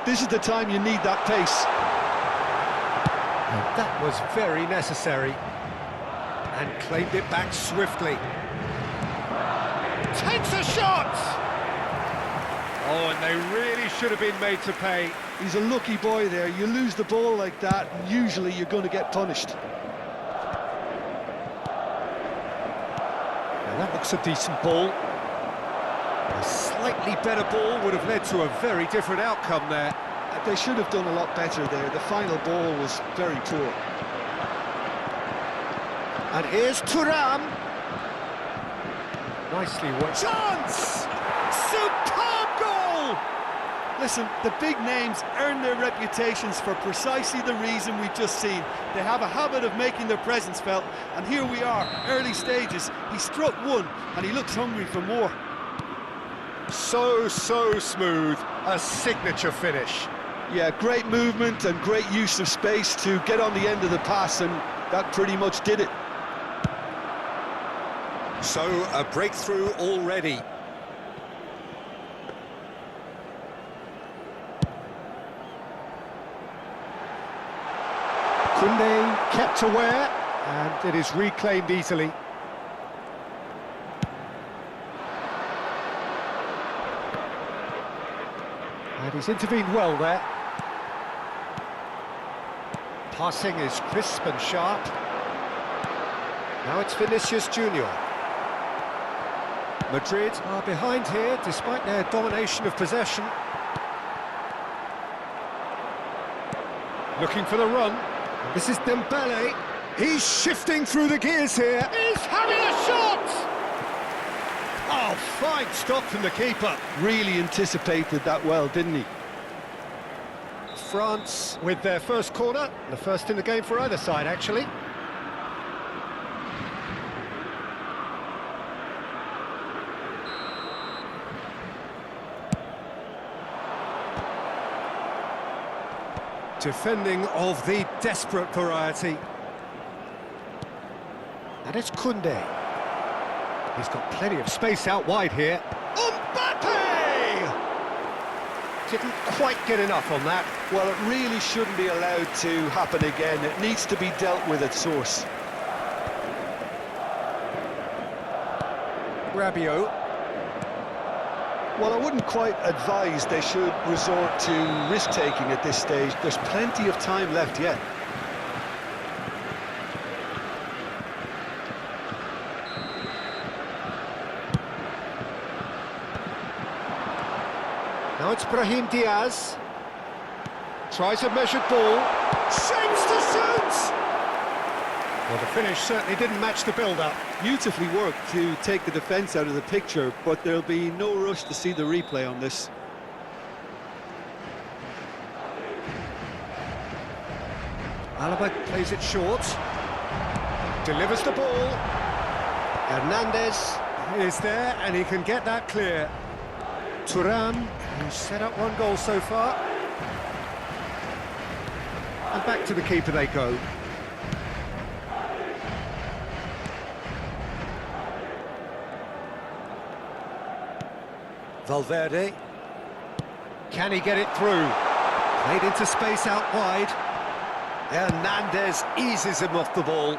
This is the time you need that pace. And that was very necessary. And claimed it back swiftly. Takes a shot! Oh, and they really should have been made to pay. He's a lucky boy there. You lose the ball like that, and usually you're going to get punished. Now that looks a decent ball. A slightly better ball would have led to a very different outcome there. They should have done a lot better there. The final ball was very poor. And here's Thuram. Nicely worked. Chance! Superb goal! Listen, the big names earn their reputations for precisely the reason we've just seen. They have a habit of making their presence felt, and here we are, early stages. He struck one, and he looks hungry for more. So smooth. A signature finish. Yeah, great movement and great use of space to get on the end of the pass, and that pretty much did it. So, a breakthrough already. Koundé kept aware, and it is reclaimed easily. And he's intervened well there. Passing is crisp and sharp. Now it's Vinicius Junior. Madrid are behind here, despite their domination of possession. Looking for the run. This is Dembele. He's shifting through the gears here. He's having a shot! Oh, fine stop from the keeper. Really anticipated that well, didn't he? France with their first corner. The first in the game for either side, actually. Defending of the desperate variety. And it's Koundé. He's got plenty of space out wide here. Mbappe! Didn't quite get enough on that. Well, it really shouldn't be allowed to happen again. It needs to be dealt with at source. Rabiot. Well, I wouldn't quite advise they should resort to risk-taking at this stage. There's plenty of time left yet. Now it's Brahim Diaz. Tries a measured ball. Shapes to shoot! Well, the finish certainly didn't match the build-up. Beautifully worked to take the defence out of the picture, but there'll be no rush to see the replay on this. Alaba plays it short. Delivers the ball. Hernandez is there, and he can get that clear. Thuram, who's set up one goal so far. And back to the keeper they go. Valverde. Can he get it through? Played into space out wide. Hernandez eases him off the ball.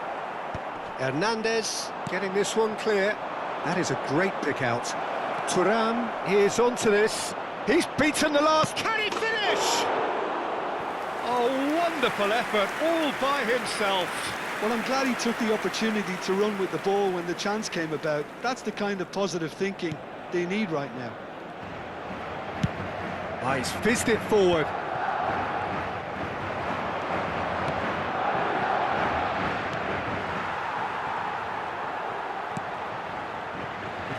Hernandez getting this one clear. That is a great pick out. Thuram is onto this. He's beaten the last. Can he finish? Oh, wonderful effort, all by himself. Well, I'm glad he took the opportunity to run with the ball when the chance came about. That's the kind of positive thinking they need right now. Oh, he's fizzed it forward.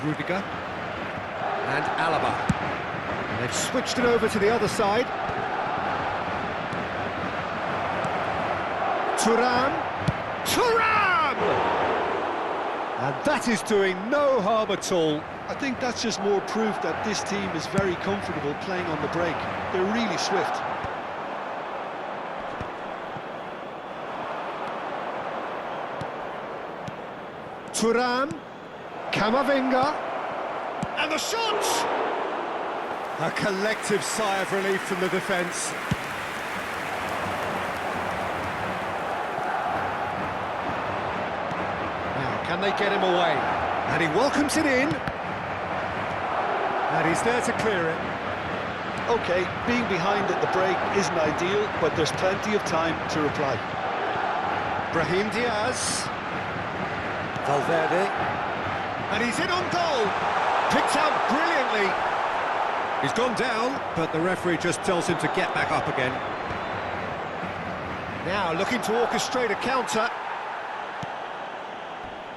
Rodrigo and Alaba. And they've switched it over to the other side. Thuram! And that is doing no harm at all. I think that's just more proof that this team is very comfortable playing on the break. They're really swift. Thuram, Camavinga, and the shot! A collective sigh of relief from the defence. Now, can they get him away? And he welcomes it in. And he's there to clear it. OK, being behind at the break isn't ideal, but there's plenty of time to reply. Brahim Diaz. Valverde. And he's in on goal. Picked out brilliantly. He's gone down, but the referee just tells him to get back up again. Now looking to orchestrate a counter.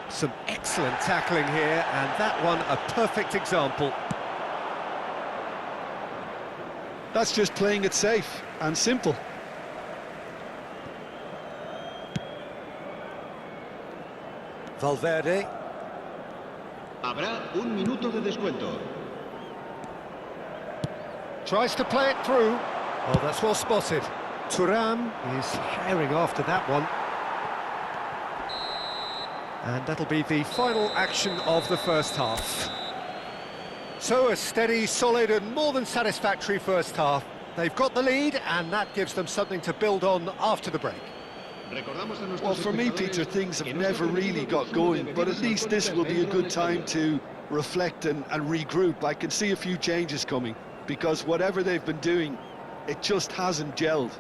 Some excellent tackling here, and that one a perfect example. That's just playing it safe and simple. Valverde. Habrá un minuto de descuento. Tries to play it through. Oh, that's well spotted. Thuram is herring after that one. And that'll be the final action of the first half. So a steady, solid and more than satisfactory first half. They've got the lead and that gives them something to build on after the break. Well, for me, Peter, things have never really got going, but at least this will be a good time to reflect and regroup. I can see a few changes coming, because whatever they've been doing, it just hasn't gelled.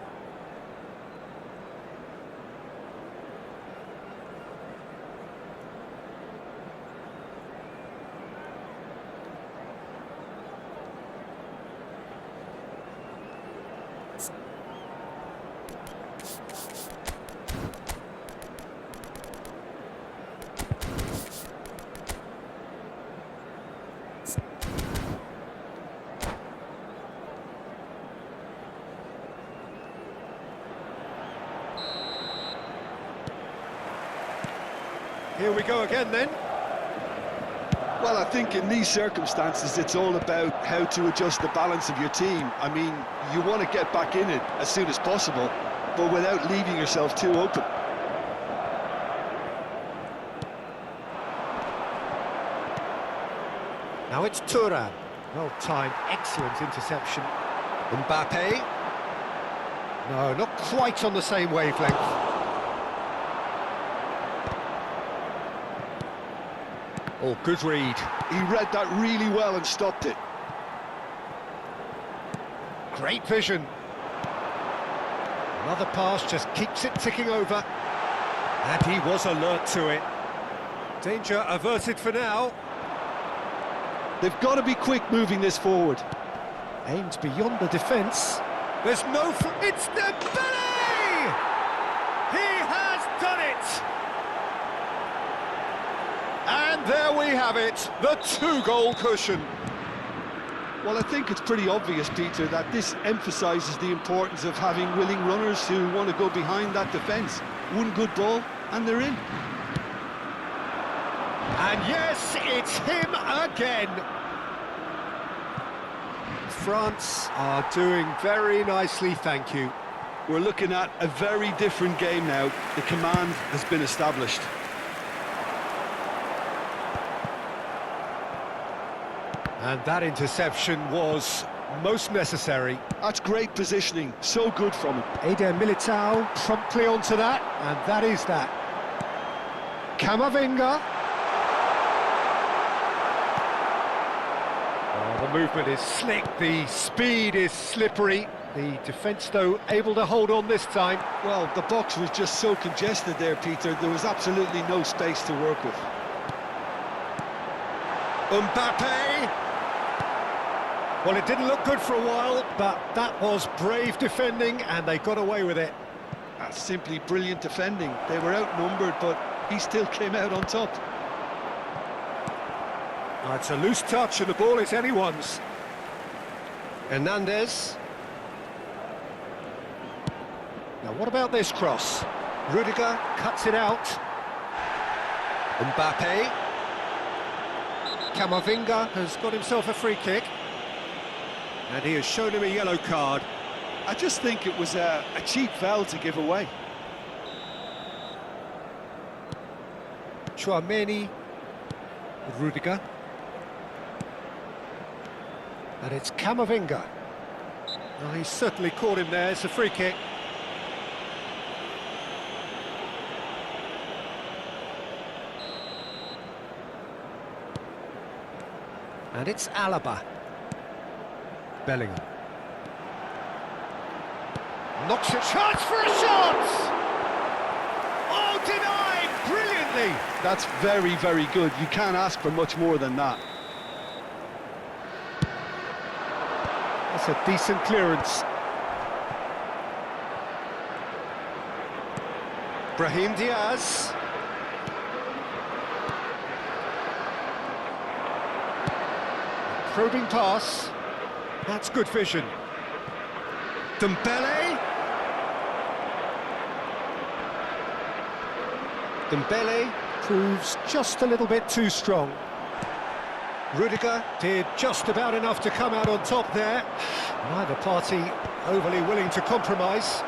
Here we go again then. Well, I think in these circumstances it's all about how to adjust the balance of your team. I mean, you want to get back in it as soon as possible, but without leaving yourself too open. Now it's Thuram. Well timed, excellent interception. Mbappe. No, not quite on the same wavelength. Oh, good read. He read that really well and stopped it. Great vision. Another pass just keeps it ticking over. And he was alert to it. Danger averted for now. They've got to be quick moving this forward. Aims beyond the defence. There's no... It's Dembele! He has done it! And there we have it, the two-goal cushion. Well, I think it's pretty obvious, Peter, that this emphasises the importance of having willing runners who want to go behind that defence. One good ball, and they're in. And yes, it's him again. France are doing very nicely, thank you. We're looking at a very different game now. The command has been established. And that interception was most necessary. That's great positioning, so good from him. Eder Militao promptly onto that, and that is that. Camavinga. Oh, the movement is slick, the speed is slippery. The defence, though, able to hold on this time. Well, the box was just so congested there, Peter. There was absolutely no space to work with. Mbappe. Well, it didn't look good for a while, but that was brave defending, and they got away with it. That's simply brilliant defending. They were outnumbered, but he still came out on top. Oh, it's a loose touch, and the ball is anyone's. Hernandez. Now, what about this cross? Rodrigo cuts it out. Mbappe. Camavinga has got himself a free kick. And he has shown him a yellow card. I just think it was a cheap foul to give away. Chouameni. Rodrigo. And it's Camavinga. Well, he's certainly caught him there. It's a free kick. And it's Alaba. Bellingham. Knocks it. Chance for a shot! Oh, denied! Brilliantly! That's very, very good. You can't ask for much more than that. That's a decent clearance. Brahim Diaz. Probing pass. That's good vision. Dembele. Dembele proves just a little bit too strong. Rodrigo did just about enough to come out on top there. Neither party overly willing to compromise.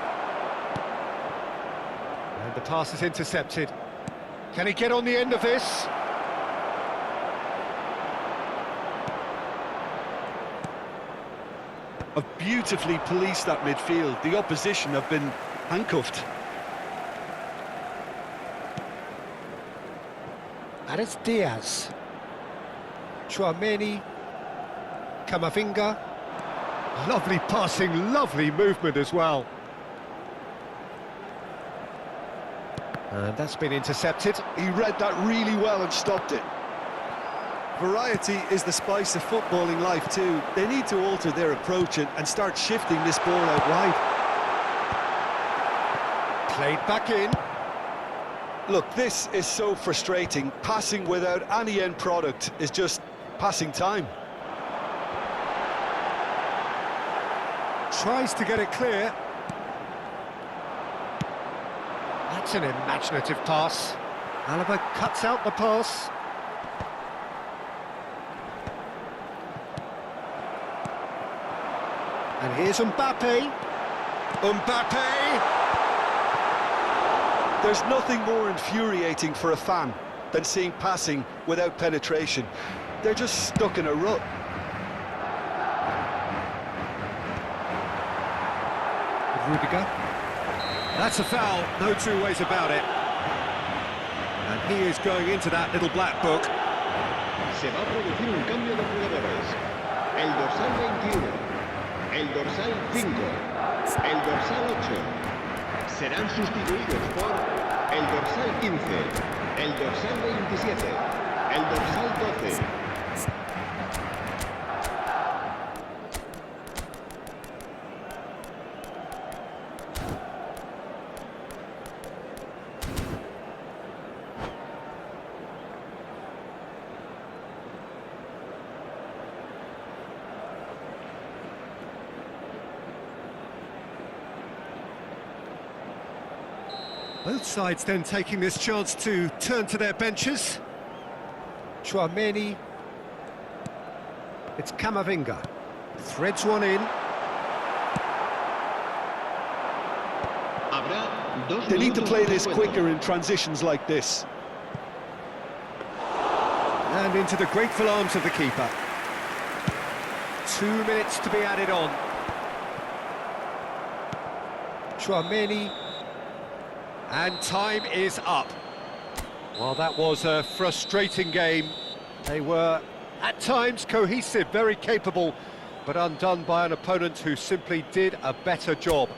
And the pass is intercepted. Can he get on the end of this? Have beautifully policed that midfield. The opposition have been handcuffed. And it's Diaz. Chouameni. Camavinga. Lovely passing, lovely movement as well. And that's been intercepted. He read that really well and stopped it. Variety is the spice of footballing life too. They need to alter their approach and start shifting this ball out wide. Played back in. Look, this is so frustrating. Passing without any end product is just passing time. Tries to get it clear. That's an imaginative pass. Alaba cuts out the pass. And here's Mbappe. Mbappe! There's nothing more infuriating for a fan than seeing passing without penetration. They're just stuck in a rut. Rodrigo. That's a foul, no two ways about it. And he is going into that little black book. Se va a producir un cambio de jugadores. El dorsal 21, el dorsal 5, el dorsal 8 serán sustituidos por el dorsal 15, el dorsal 27, el dorsal 12. Both sides then taking this chance to turn to their benches. Chouameni. It's Camavinga. Threads one in. They need to play this quicker in transitions like this. And into the grateful arms of the keeper. 2 minutes to be added on. Chouameni. And time is up. Well, that was a frustrating game. They were, at times, cohesive, very capable, but undone by an opponent who simply did a better job.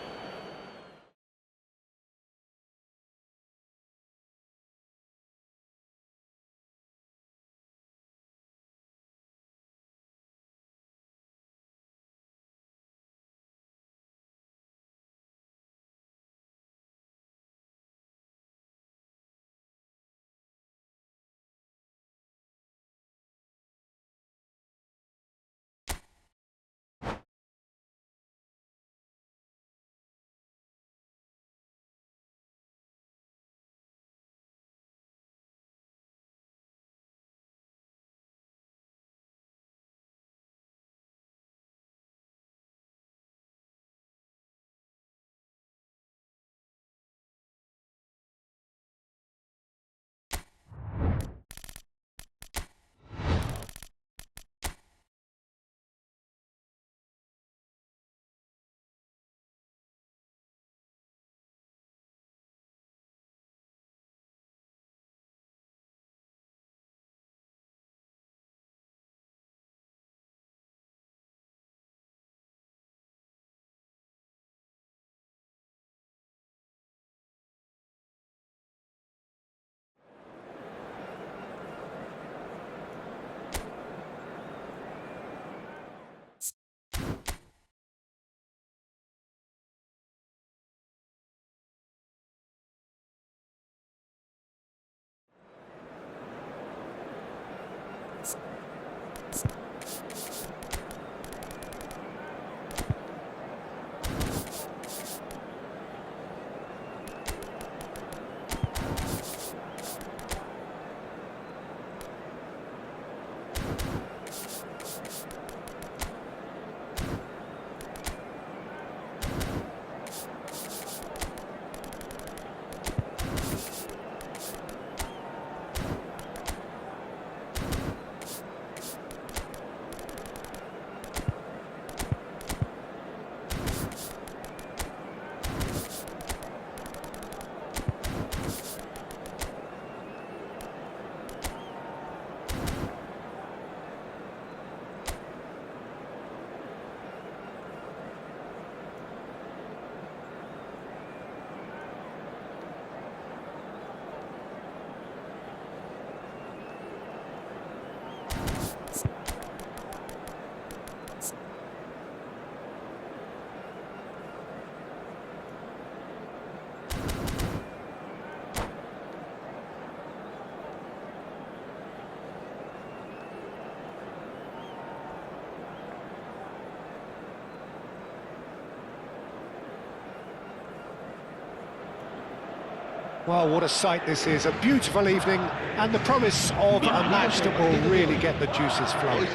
Well, what a sight this is, a beautiful evening, and the promise of a match that will really get the juices flowing.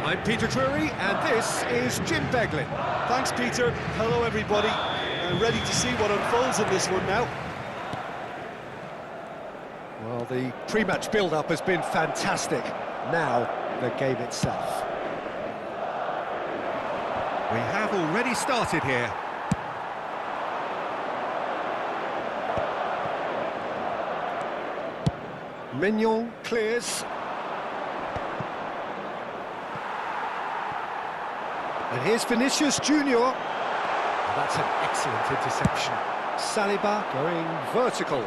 I'm Peter Drury, and this is Jim Beglin. Thanks, Peter. Hello, everybody. Ready to see what unfolds in this one now. Well, the pre-match build-up has been fantastic. Now, the game itself. We have already started here. Mignon clears. And here's Vinicius Junior. That's an excellent interception. Saliba going vertical.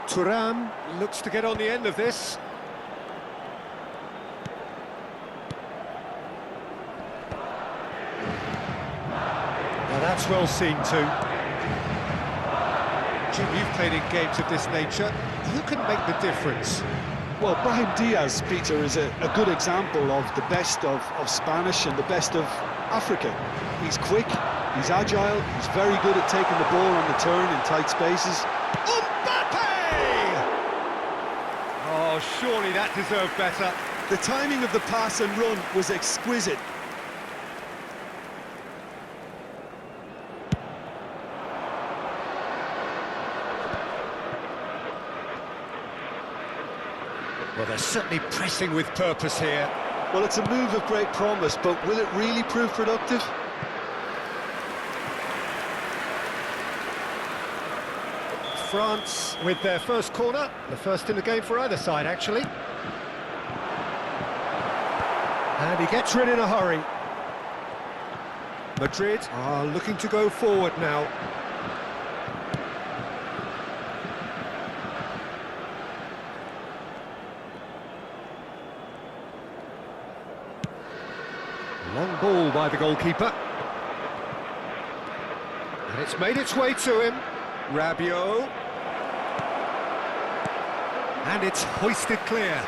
Thuram looks to get on the end of this. Now that's well seen too. Jim, you've played in games of this nature. Who can make the difference? Well, Brahim Diaz, Peter, is a good example of the best of Spanish and the best of Africa. He's quick, he's agile, he's very good at taking the ball on the turn in tight spaces. Oh, surely that deserved better. The timing of the pass and run was exquisite. Well, they're certainly pressing with purpose here. Well, it's a move of great promise, but will it really prove productive? France with their first corner, the first in the game for either side, actually. And he gets rid in a hurry. Madrid are looking to go forward now. Long ball by the goalkeeper. And it's made its way to him. Rabiot. And it's hoisted clear.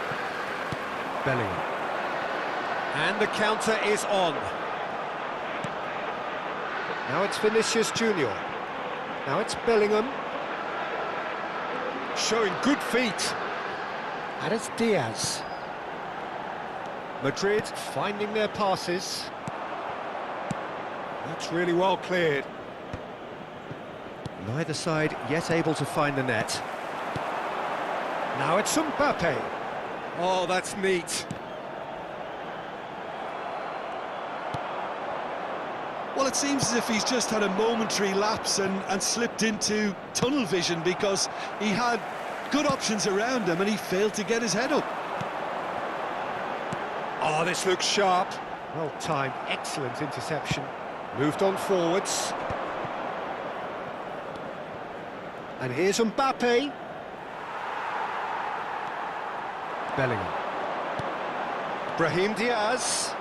Bellingham. And the counter is on. Now it's Vinicius Junior. Now it's Bellingham. Showing good feet. And it's Diaz. Madrid finding their passes. That's really well cleared. Neither side yet able to find the net. Now it's Mbappe. Oh, that's neat. Well, it seems as if he's just had a momentary lapse and slipped into tunnel vision, because he had good options around him and he failed to get his head up. Oh, this looks sharp. Well timed, excellent interception. Moved on forwards. And here's Mbappe. Bellingham. Brahim Diaz.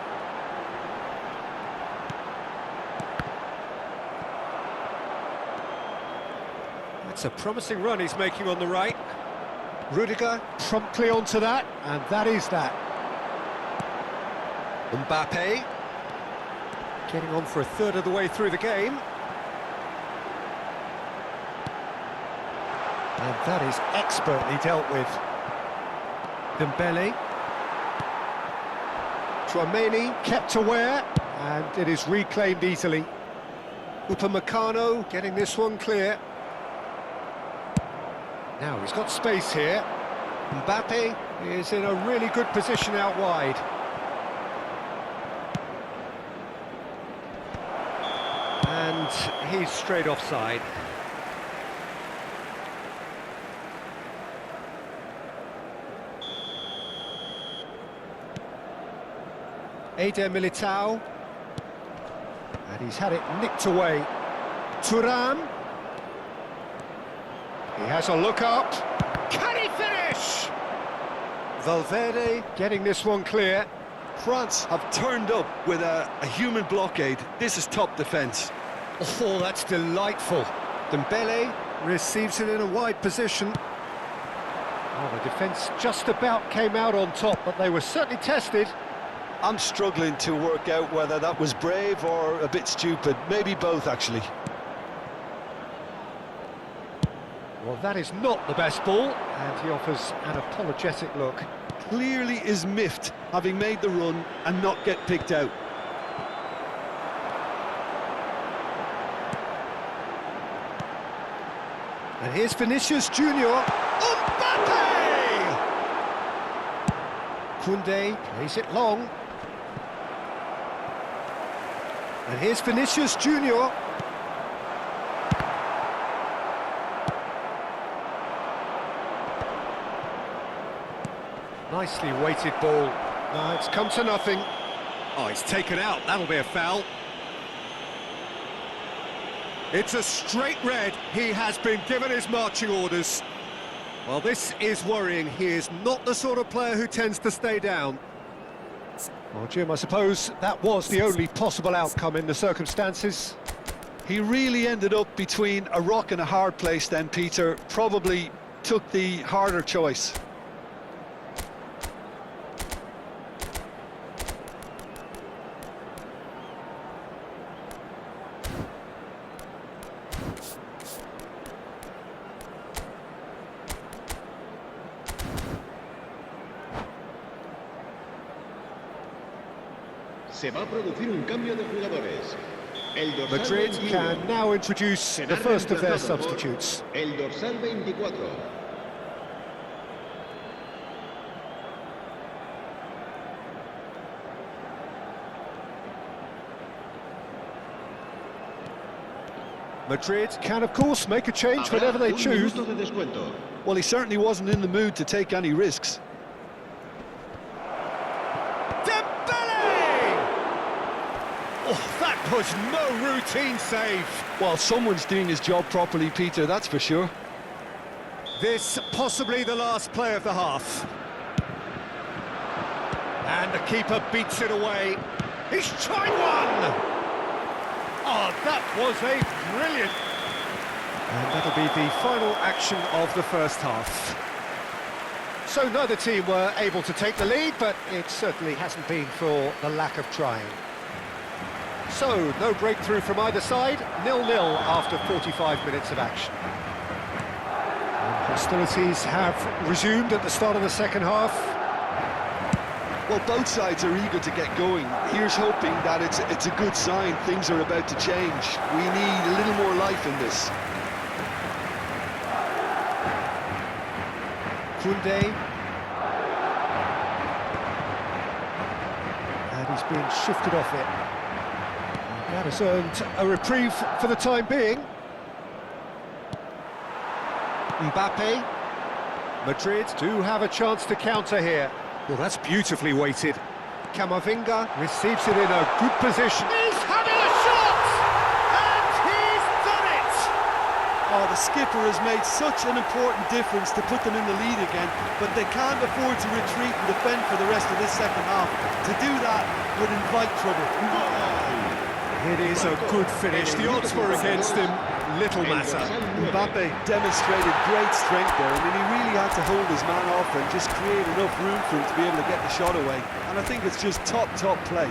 That's a promising run he's making on the right. Rodrigo promptly onto that, and that is that. Mbappe getting on for a third of the way through the game. And that is expertly dealt with. Dembele. Tchouameni kept aware, and it is reclaimed easily. Upamecano getting this one clear. Now he's got space here. Mbappe is in a really good position out wide. And he's straight offside. Eder Militao. And he's had it nicked away. Thuram. He has a look up. Can he finish? Valverde getting this one clear. France have turned up with a human blockade. This is top defence. Oh, that's delightful. Dembele receives it in a wide position. Oh, the defence just about came out on top, but they were certainly tested. I'm struggling to work out whether that was brave or a bit stupid. Maybe both, actually. Well, that is not the best ball, and he offers an apologetic look. Clearly is miffed, having made the run and not get picked out. And here's Vinicius Junior. Mbappe! Koundé plays it long. And here's Vinicius Junior. Nicely weighted ball. No, it's come to nothing. Oh, he's taken out. That'll be a foul. It's a straight red. He has been given his marching orders. Well, this is worrying. He is not the sort of player who tends to stay down. Well, Jim, I suppose that was the only possible outcome in the circumstances. He really ended up between a rock and a hard place then, Peter. Probably took the harder choice. Se va a producir un cambio de jugadores. El dorsal Madrid 21 can now introduce the first of their substitutes. El dorsal 24. Madrid can, of course, make a change whenever they choose. Minuto de descuento. Well, he certainly wasn't in the mood to take any risks. Oh, that was no routine save. Well, someone's doing his job properly, Peter, that's for sure. This possibly the last play of the half. And the keeper beats it away. He's tried one! Oh, that was a brilliant... And that'll be the final action of the first half. So neither team were able to take the lead, but it certainly hasn't been for the lack of trying. So, no breakthrough from either side, 0-0 after 45 minutes of action. And hostilities have resumed at the start of the second half. Well, both sides are eager to get going. Here's hoping that it's a good sign. Things are about to change. We need a little more life in this. Koundé. And he's been shifted off it. That has earned a reprieve for the time being. Mbappe. Madrid do have a chance to counter here. Well, that's beautifully weighted. Camavinga receives it in a good position. He's having a shot! And he's done it! Oh, the skipper has made such an important difference to put them in the lead again, but they can't afford to retreat and defend for the rest of this second half. To do that would invite trouble. It is a good finish. The odds were against him. Little matter. Mbappe demonstrated great strength there. I mean, he really had to hold his man off and just create enough room for him to be able to get the shot away. And I think it's just top play.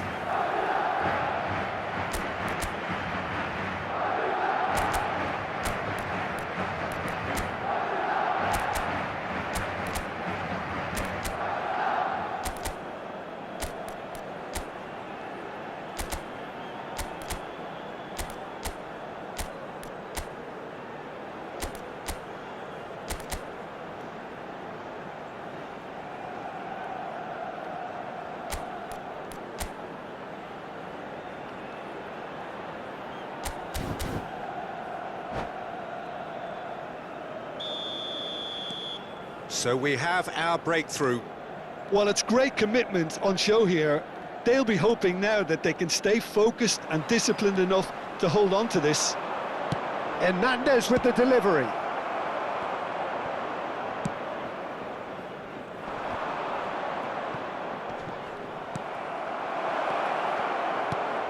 So we have our breakthrough. Well, it's great commitment on show here. They'll be hoping now that they can stay focused and disciplined enough to hold on to this. Hernandez with the delivery.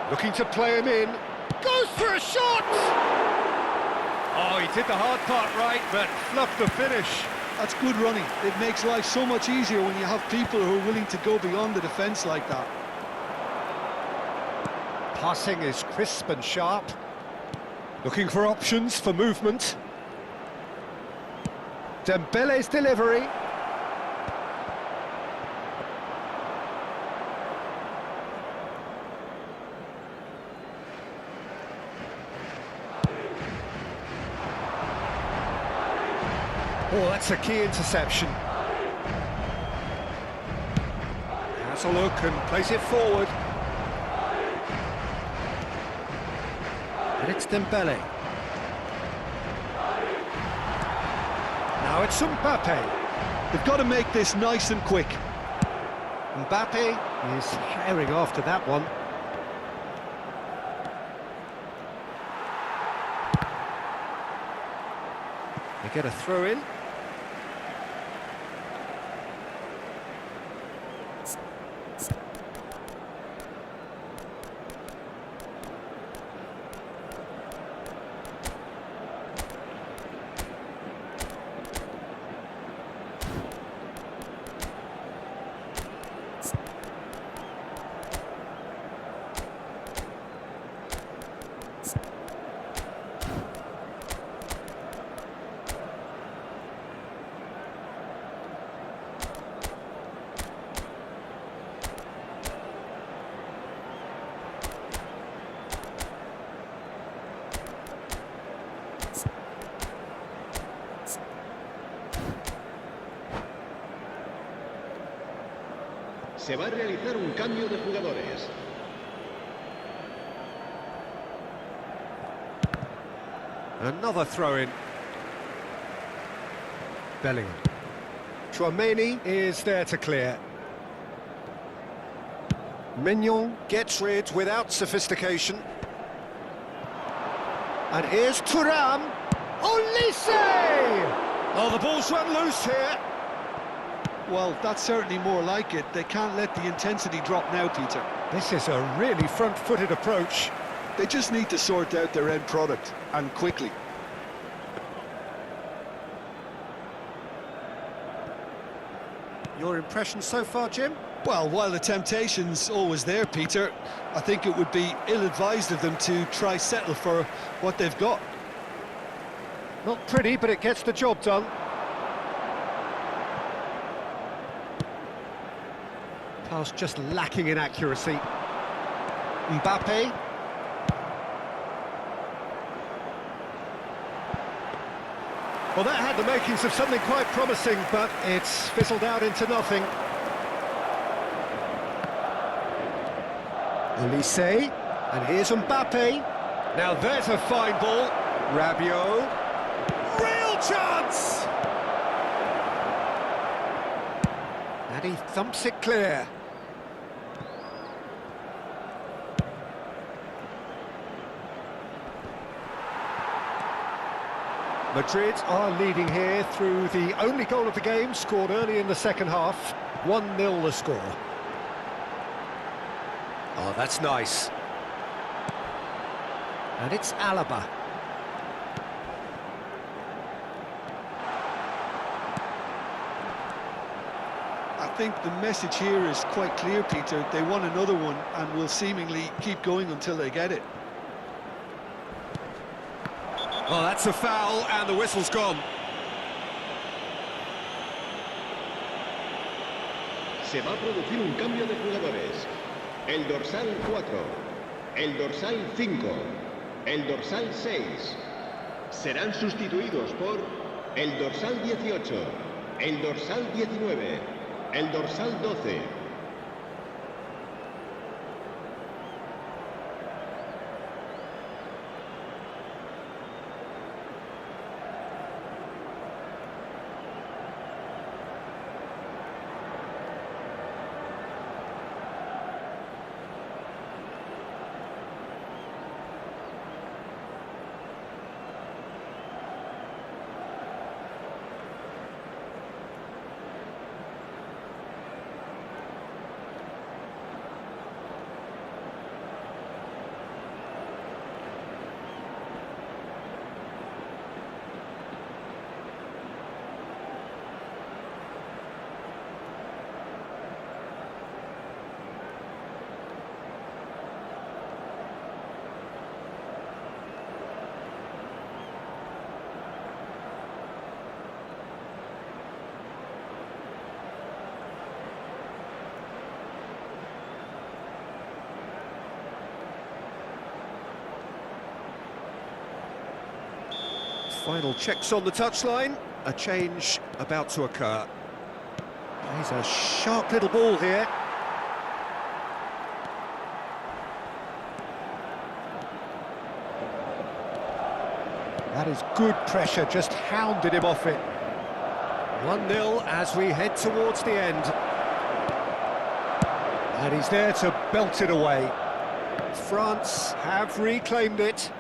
Looking to play him in. Goes for a shot! Oh, he did the hard part right, but fluffed the finish. That's good running. It makes life so much easier when you have people who are willing to go beyond the defence like that. Passing is crisp and sharp. Looking for options for movement. Dembele's delivery. Oh, that's a key interception. Has a look and plays it forward. And it's Dembele. Now it's Mbappe. They've got to make this nice and quick. Mbappe is herring after that one. They get a throw in. Se va a realizar un cambio de jugadores. Another throw-in. Bellingham. Chouameni is there to clear. Mignon gets rid without sophistication. And here's Thuram. Olise! Oh, the ball's run loose here. Well, that's certainly more like it. They can't let the intensity drop now, Peter. This is a really front-footed approach. They just need to sort out their end product, and quickly. Your impression so far, Jim? Well, while the temptation's always there, Peter, I think it would be ill-advised of them to try settle for what they've got. Not pretty, but it gets the job done. Pass just lacking in accuracy. Mbappe. Well, that had the makings of something quite promising, but it's fizzled out into nothing. Olise, and here's Mbappe. Now there's a fine ball. Rabiot. Real chance! And he thumps it clear. Madrid are leading here through the only goal of the game, scored early in the second half. 1-0 the score. Oh, that's nice. And it's Alaba. I think the message here is quite clear, Peter. They want another one and will seemingly keep going until they get it. Oh, that's a foul, and the whistle's gone. Se va a producir un cambio de jugadores. El dorsal 4, el dorsal 5, el dorsal 6. Serán sustituidos por el dorsal 18, el dorsal 19, el dorsal 12. Final checks on the touchline. A change about to occur. He's a sharp little ball here. That is good pressure, just hounded him off it. 1-0 as we head towards the end. And he's there to belt it away. France have reclaimed it.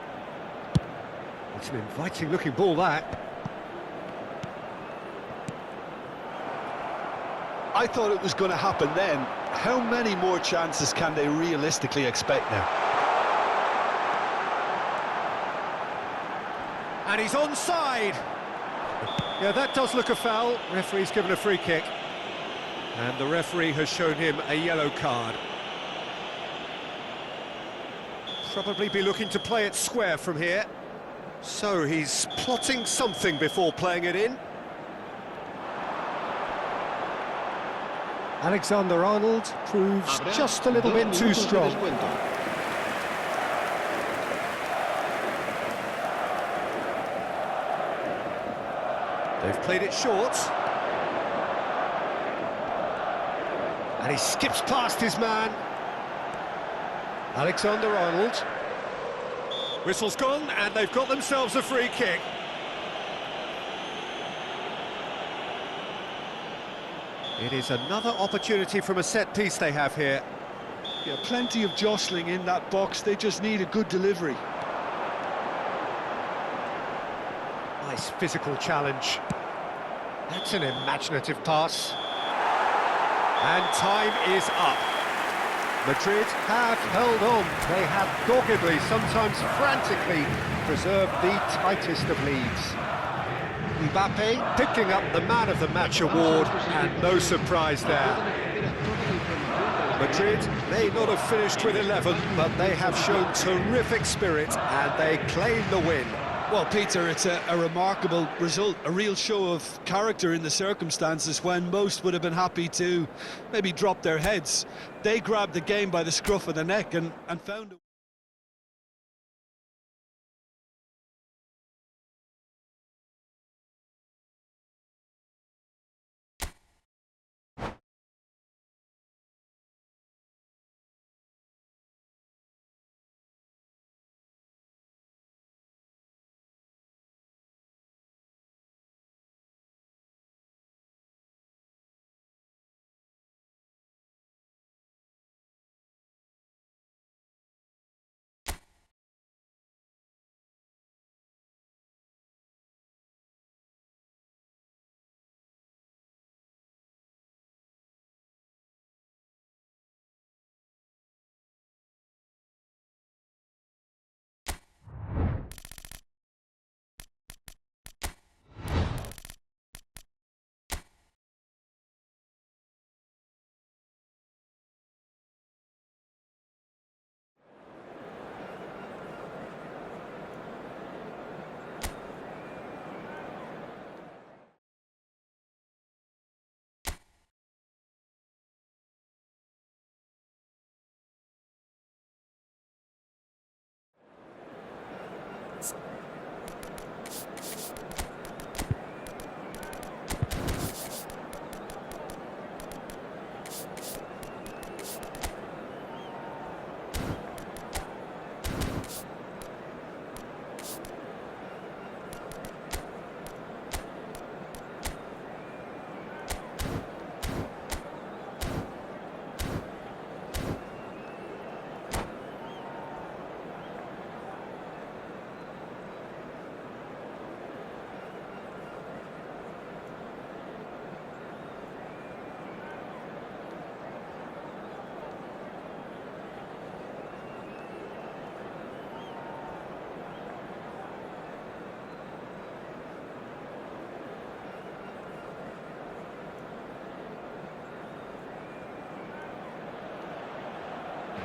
It's an inviting-looking ball, that. I thought it was going to happen then. How many more chances can they realistically expect now? And he's onside. Yeah, that does look a foul. Referee's given a free kick. And the referee has shown him a yellow card. Probably be looking to play it square from here. So he's plotting something before playing it in. Alexander-Arnold proves just a little bit too strong. They've played it short. And he skips past his man. Alexander-Arnold. Whistle's gone, and they've got themselves a free kick. It is another opportunity from a set piece they have here. Yeah, plenty of jostling in that box, they just need a good delivery. Nice physical challenge. That's an imaginative pass. And time is up. Madrid have held on. They have doggedly, sometimes frantically, preserved the tightest of leads. Mbappe picking up the Man of the Match award, and no surprise there. Madrid may not have finished with 11, but they have shown terrific spirit, and they claim the win. Well, Peter, it's a remarkable result, a real show of character in the circumstances when most would have been happy to maybe drop their heads. They grabbed the game by the scruff of the neck and found it.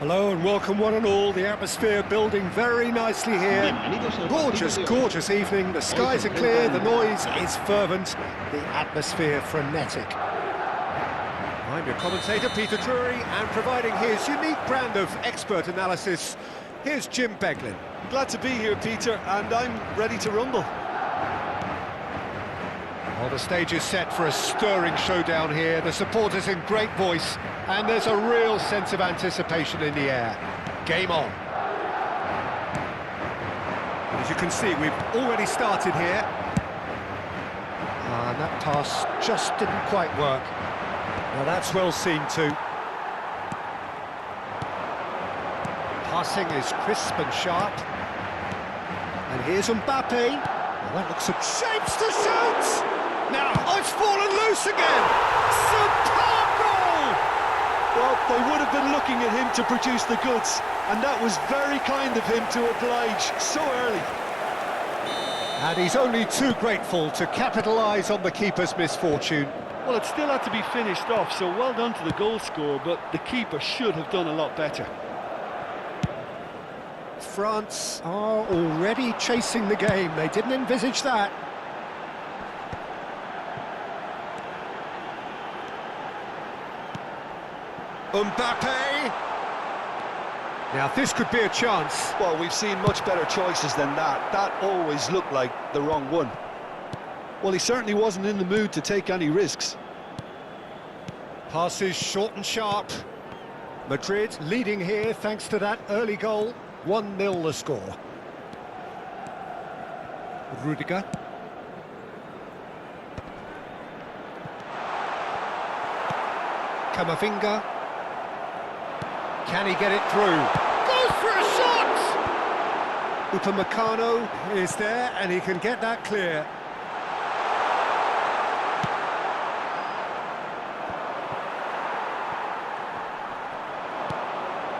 Hello and welcome one and all. The atmosphere building very nicely here. Gorgeous, gorgeous evening. The skies are clear, the noise is fervent, the atmosphere frenetic. I'm your commentator, Peter Drury, and providing his unique brand of expert analysis, here's Jim Beglin. Glad to be here, Peter, and I'm ready to rumble. Well, the stage is set for a stirring showdown here. The supporters in great voice, and there's a real sense of anticipation in the air. Game on. As you can see, we've already started here. And that pass just didn't quite work. Now that's well seen too. Passing is crisp and sharp. And here's Mbappe. Well, that looks like shapes to shoot! Now, it's fallen loose again! Superb goal! Well, they would have been looking at him to produce the goods, and that was very kind of him to oblige so early. And he's only too grateful to capitalise on the keeper's misfortune. Well, it still had to be finished off, so well done to the goal scorer, but the keeper should have done a lot better. France are already chasing the game. They didn't envisage that. Mbappe! Now this could be a chance. Well, we've seen much better choices than that. That always looked like the wrong one. Well, he certainly wasn't in the mood to take any risks. Passes short and sharp. Madrid leading here thanks to that early goal. 1-0 the score. Rodrigo. Camavinga. Can he get it through? Goes for a shot! Upamecano is there and he can get that clear.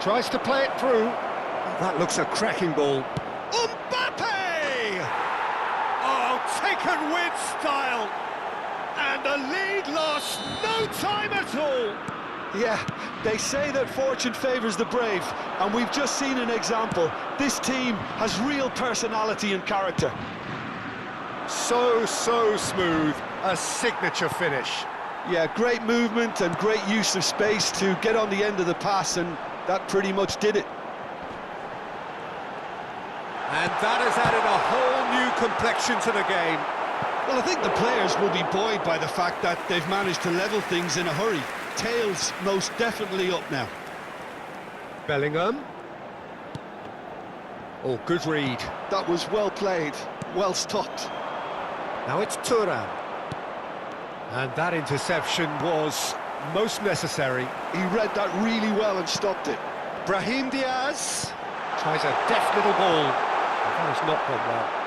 Tries to play it through. That looks a cracking ball. Mbappe! Oh, taken with style! And the lead lost no time at all! Yeah, they say that fortune favours the brave, and we've just seen an example. This team has real personality and character. So smooth, a signature finish. Yeah, great movement and great use of space to get on the end of the pass, and that pretty much did it. And that has added a whole new complexion to the game. Well, I think the players will be buoyed by the fact that they've managed to level things in a hurry. Tails most definitely up now. Bellingham. Oh, good read. That was well played, well stopped. Now it's Thuram. And that interception was most necessary. He read that really well and stopped it. Brahim Diaz tries a deft little ball. That has not gone well.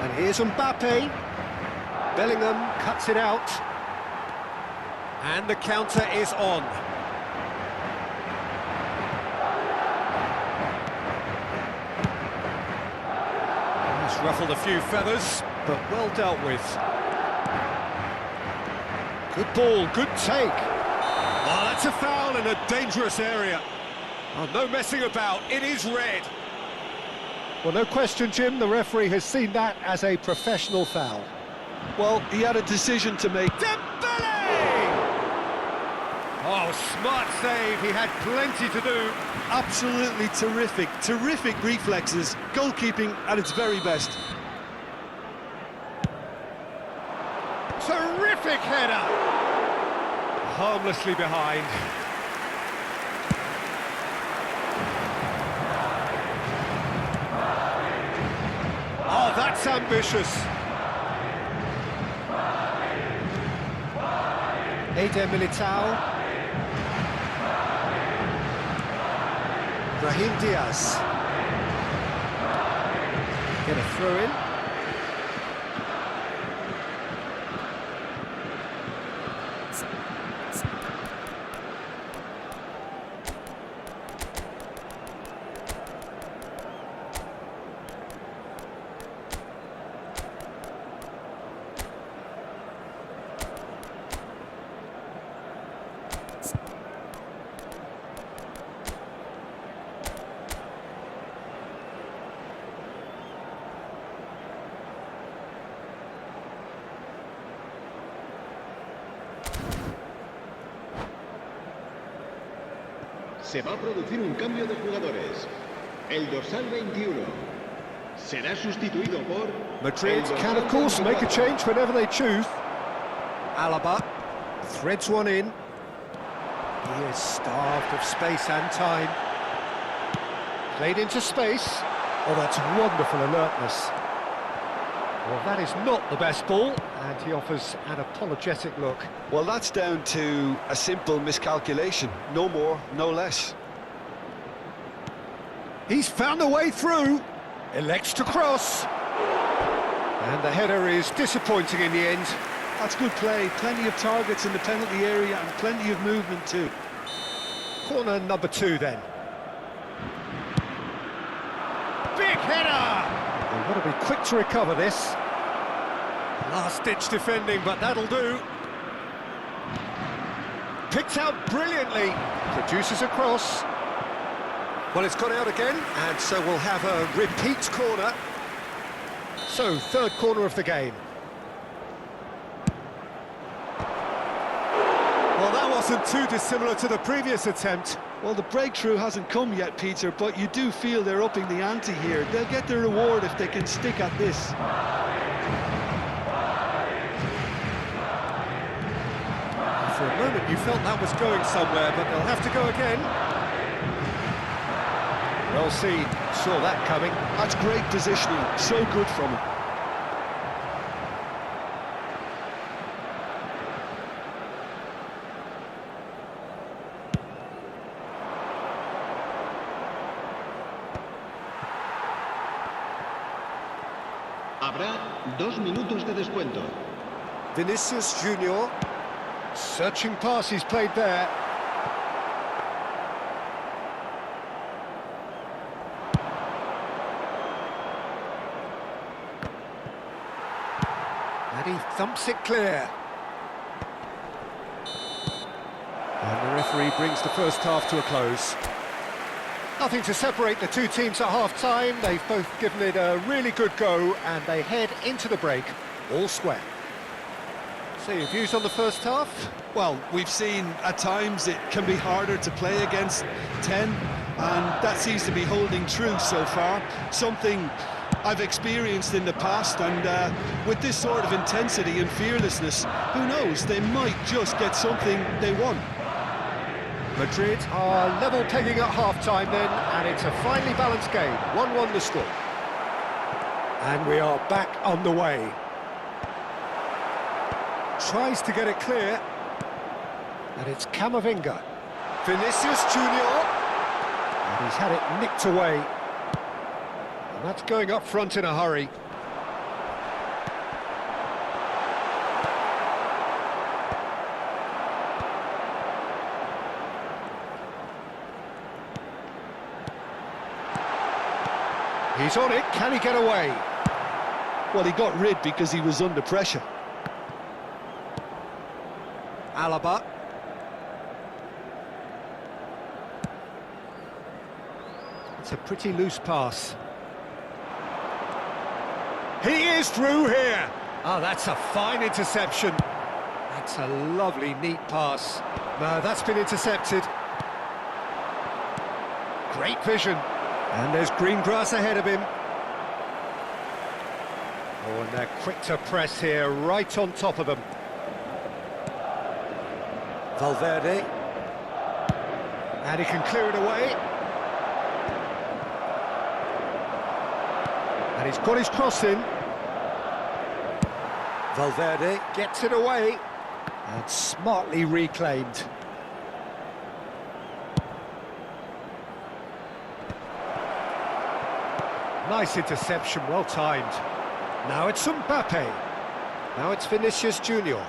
And here's Mbappe. Bellingham cuts it out. And the counter is on. He's ruffled a few feathers, but well dealt with. Good ball, good take. Oh, that's a foul in a dangerous area. Oh, no messing about, it is red. Well, no question, Jim, the referee has seen that as a professional foul. Well, he had a decision to make. Oh, smart save, he had plenty to do. Absolutely terrific reflexes, goalkeeping at its very best. Terrific header! Harmlessly behind. Oh, that's ambitious. Eder Militao. Brahim Diaz. Get a throw in. Se va a producir un cambio de jugadores. El dorsal 21 será sustituido por... Madrid el can, dorsal of course, make a 24. change whenever they choose. Alaba threads one in. He is starved of space and time. Played into space. Oh, that's wonderful alertness. Well, that is not the best ball, and he offers an apologetic look. Well, that's down to a simple miscalculation. No more, no less. He's found a way through. Elects to cross. And the header is disappointing in the end. That's good play. Plenty of targets in the penalty area and plenty of movement too. Corner number 2 then. Big header! They've got to be quick to recover this. Last-ditch defending, but that'll do. Picked out brilliantly. Produces a cross. Well, it's gone out again, and so we'll have a repeat corner. So, third corner of the game. Well, that wasn't too dissimilar to the previous attempt. Well, the breakthrough hasn't come yet, Peter, but you do feel they're upping the ante here. They'll get their reward if they can stick at this. For a moment you felt that was going somewhere, but they'll have to go again. Well seen, saw that coming. That's great positioning, so good from him. Habrá 2 minutos de descuento. Vinicius Junior, searching pass he's played there. And he thumps it clear. And the referee brings the first half to a close. Nothing to separate the two teams at half-time. They've both given it a really good go, and they head into the break all square. So your views on the first half? Well, we've seen at times it can be harder to play against 10, and that seems to be holding true so far. Something I've experienced in the past, and with this sort of intensity and fearlessness, who knows, they might just get something they want. Madrid are level pegging at half-time then, and it's a finely balanced game. 1-1 the score. And we are back on the way. Tries to get it clear. And it's Camavinga. Vinicius Junior. And he's had it nicked away. And that's going up front in a hurry. He's on it, can he get away? Well, he got rid because he was under pressure. Alaba. It's a pretty loose pass. He is through here. Oh, that's a fine interception. That's a lovely, neat pass. No, that's been intercepted. Great vision. And there's green grass ahead of him. Oh, and they're quick to press here, right on top of him. Valverde. And he can clear it away. And he's got his cross in. Valverde gets it away. And smartly reclaimed. Nice interception, well timed. Now it's Mbappe. Now it's Vinicius Junior.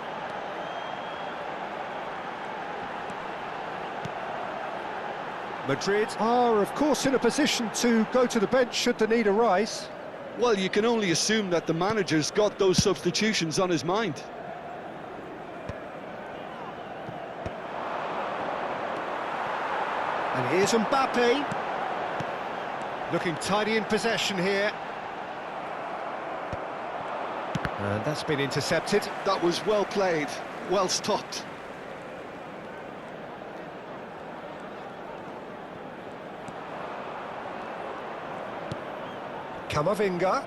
Madrid are, of course, in a position to go to the bench should the need arise. Well, you can only assume that the manager's got those substitutions on his mind. And here's Mbappe. Looking tidy in possession here. And that's been intercepted. That was well played, well stopped. Camavinga.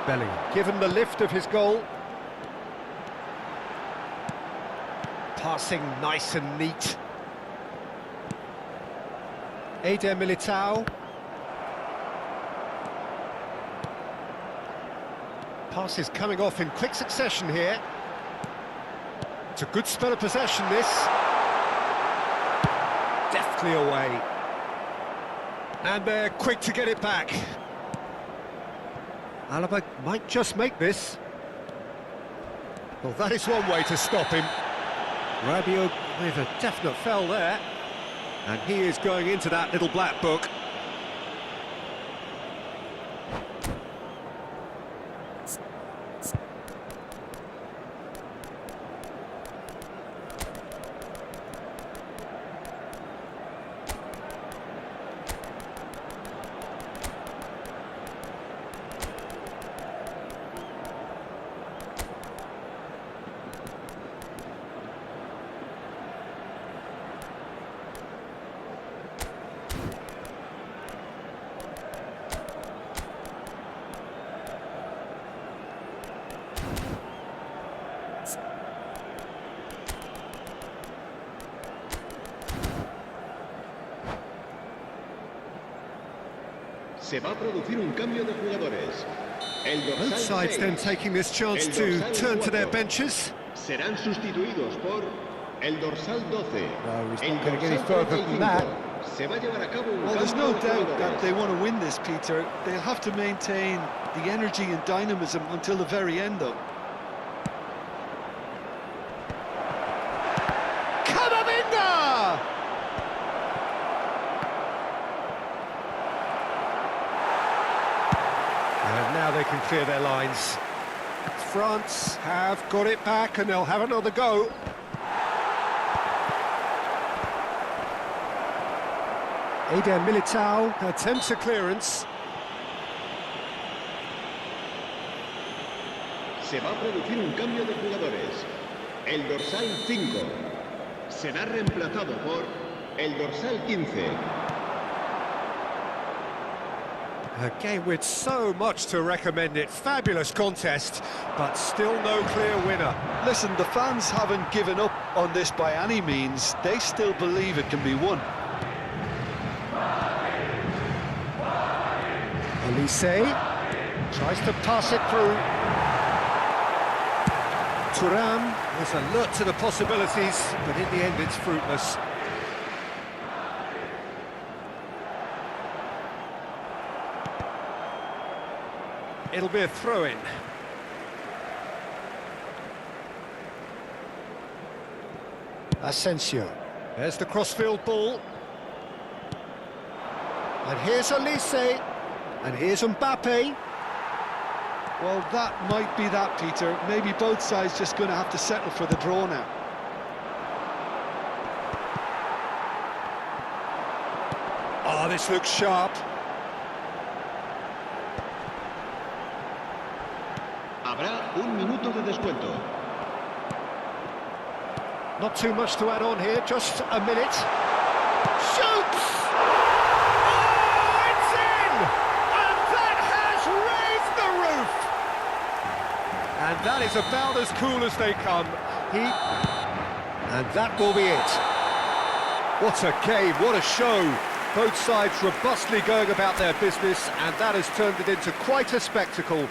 Bellingham, given the lift of his goal. Passing nice and neat. Eder Militao. Passes coming off in quick succession here. It's a good spell of possession, this. Deftly away. And they're quick to get it back. Alaba might just make this. Well, that is one way to stop him. Rabiot with a definite foul there. And he is going into that little black book. Se va a producir un cambio de jugadores. El dorsal Both sides 6, then taking this chance el to dorsal turn to their 4. benches. Serán sustituidos por el dorsal 12. No, he's el not going to get any dorsal further than 35. that. Se va a llevar a cabo un Well, there's cambio no de doubt that jugadores. they want to win this, Peter. They'll have to maintain the energy and dynamism until the very end, though. Camavinga! And now they can clear their lines. France have got it back and they'll have another go. Eder Militao attempts a clearance. Se va a producir un cambio de jugadores. El dorsal 5 será reemplazado por el dorsal 15. A game with so much to recommend it. Fabulous contest, but still no clear winner. Listen, the fans haven't given up on this by any means. They still believe it can be won. Elise tries to pass it through. Thuram is alert to the possibilities, but in the end it's fruitless. It'll be a throw-in. Asensio. There's the crossfield ball. And here's Elise. And here's Mbappe. Well, that might be that, Peter. Maybe both sides just going to have to settle for the draw now. Oh, this looks sharp. Habrá un minuto de descuento. Not too much to add on here, just a minute. Shoots! Oh, it's in! And that has raised the roof! And that is about as cool as they come. And that will be it. What a game, what a show. Both sides robustly going about their business, and that has turned it into quite a spectacle.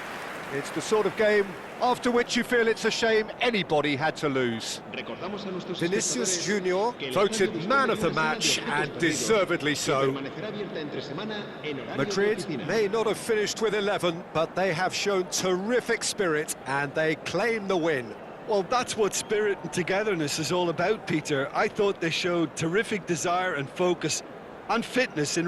It's the sort of game after which you feel it's a shame anybody had to lose. Recordamos a nuestros Vinicius espectadores Junior que el voted estadio man of the disponga de match, una serie de and objetos deservedly prohibidos, so. que permanecerá abierta entre semana en horario de Madrid oficina. may not have finished with 11, but they have shown terrific spirit and they claim the win. Well, that's what spirit and togetherness is all about, Peter. I thought they showed terrific desire and focus and fitness in